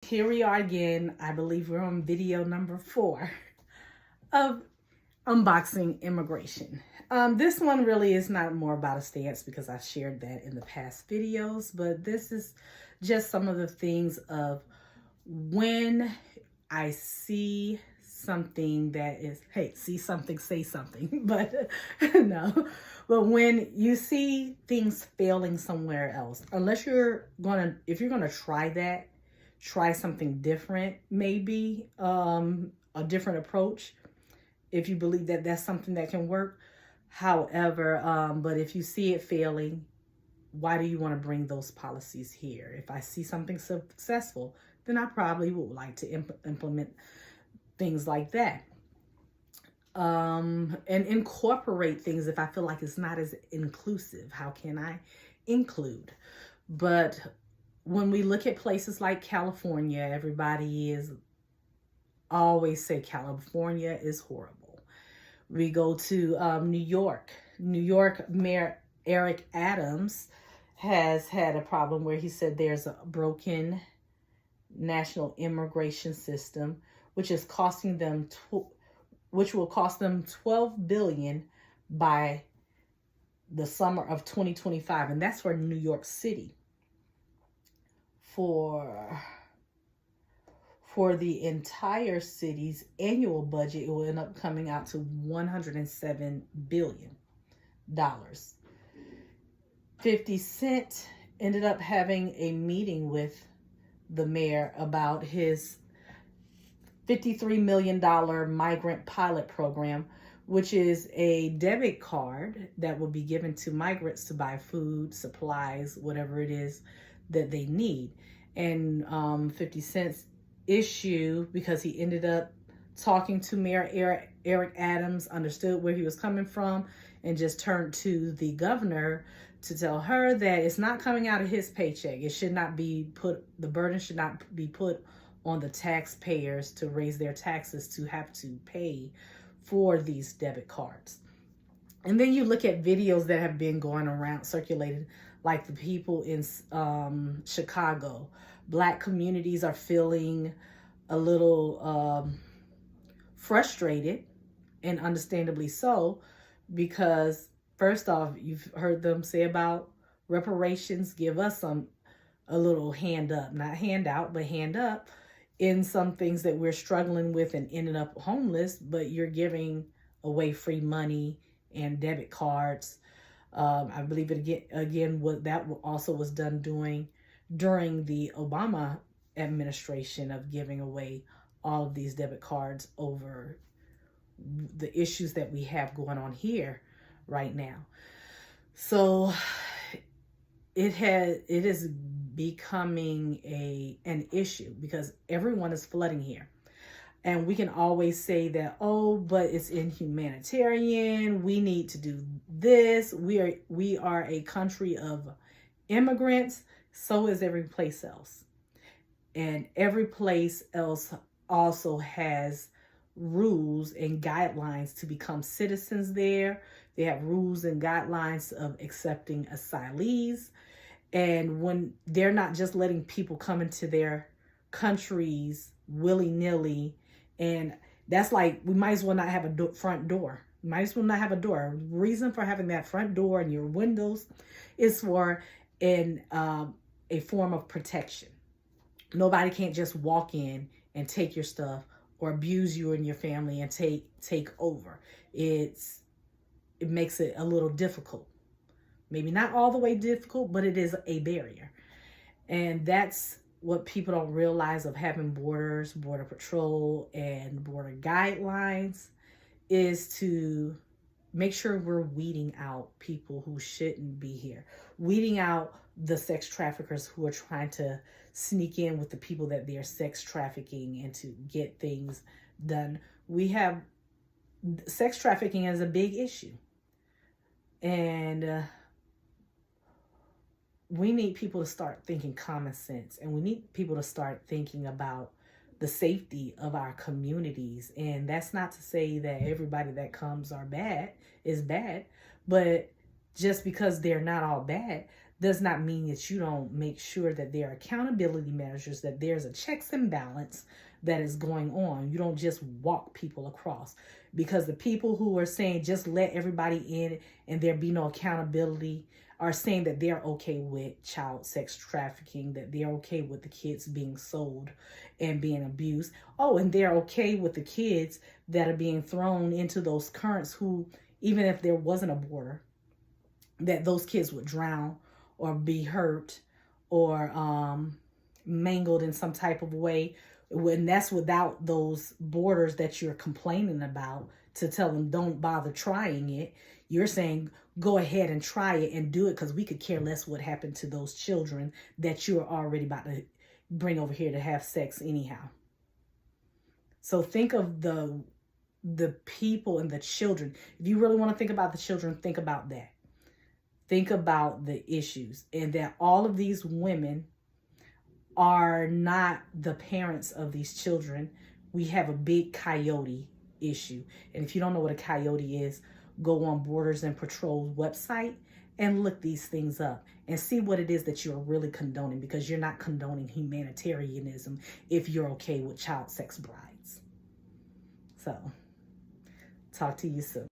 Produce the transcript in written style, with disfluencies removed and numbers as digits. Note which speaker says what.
Speaker 1: Here we are again. I believe we're on video number 4 of unboxing immigration. This one really is not more about a stance because I shared that in the past videos, but this is just some of the things of when I see something that is, hey, see something, say something, but no. But when you see things failing somewhere else, unless if you're gonna try that, try something different, maybe a different approach, if you believe that that's something that can work. However, but if you see it failing, why do you want to bring those policies here? If I see something successful, then I probably would like to implement things like that. And incorporate things if I feel like it's not as inclusive. How can I include? But when we look at places like California, everybody is always say California is horrible. We go to New York. New York Mayor Eric Adams has had a problem where he said there's a broken national immigration system, which is costing them, which will cost them $12 billion by the summer of 2025, and that's for New York City. For the entire city's annual budget, it will end up coming out to $107 billion. 50 Cent ended up having a meeting with the mayor about his $53 million migrant pilot program, which is a debit card that will be given to migrants to buy food, supplies, whatever it is that they need. And 50 Cent's issue, because he ended up talking to Mayor Eric Adams, understood where he was coming from, and just turned to the governor to tell her that it's not coming out of his paycheck. It should not be put, the burden should not be put on the taxpayers to raise their taxes to have to pay for these debit cards. And then you look at videos that have been going around, circulated, like the people in Chicago. Black communities are feeling a little frustrated, and understandably so, because first off, you've heard them say about reparations, give us a little hand up, not handout, but hand up in some things that we're struggling with and ended up homeless, but you're giving away free money and debit cards. I believe it again what that also was done during the Obama administration, of giving away all of these debit cards over the issues that we have going on here right now. So it is becoming an issue because everyone is flooding here. And we can always say that, oh, but it's inhumanitarian. We need to do this. We are a country of immigrants. So is every place else. And every place else also has rules and guidelines to become citizens there. They have rules and guidelines of accepting asylees. And when they're not just letting people come into their countries willy-nilly, and that's like, we might as well not have a front door. Might as well not have a door. Reason for having that front door and your windows is for a form of protection. Nobody can't just walk in and take your stuff or abuse you and your family and take over. It makes it a little difficult. Maybe not all the way difficult, but it is a barrier. And that's what people don't realize of having borders, border patrol, and border guidelines, is to make sure we're weeding out people who shouldn't be here. Weeding out the sex traffickers who are trying to sneak in with the people that they're sex trafficking and to get things done. We have sex trafficking as a big issue. And we need people to start thinking common sense, and we need people to start thinking about the safety of our communities. And that's not to say that everybody that comes is bad, but just because they're not all bad does not mean that you don't make sure that there are accountability measures, that there's a checks and balance that is going on. You don't just walk people across, because the people who are saying just let everybody in and there be no accountability are saying that they're okay with child sex trafficking, that they're okay with the kids being sold and being abused. Oh, and they're okay with the kids that are being thrown into those currents who, even if there wasn't a border, that those kids would drown or be hurt or mangled in some type of way. When that's without those borders that you're complaining about, to tell them don't bother trying it. You're saying go ahead and try it and do it, because we could care less what happened to those children that you're already about to bring over here to have sex anyhow. So think of the people and the children. If you really want to think about the children, think about that. Think about the issues, and that all of these women are not the parents of these children. We have a big coyote issue. And if you don't know what a coyote is, go on Borders and Patrol's website and look these things up and see what it is that you're really condoning, because you're not condoning humanitarianism if you're okay with child sex brides. So, talk to you soon.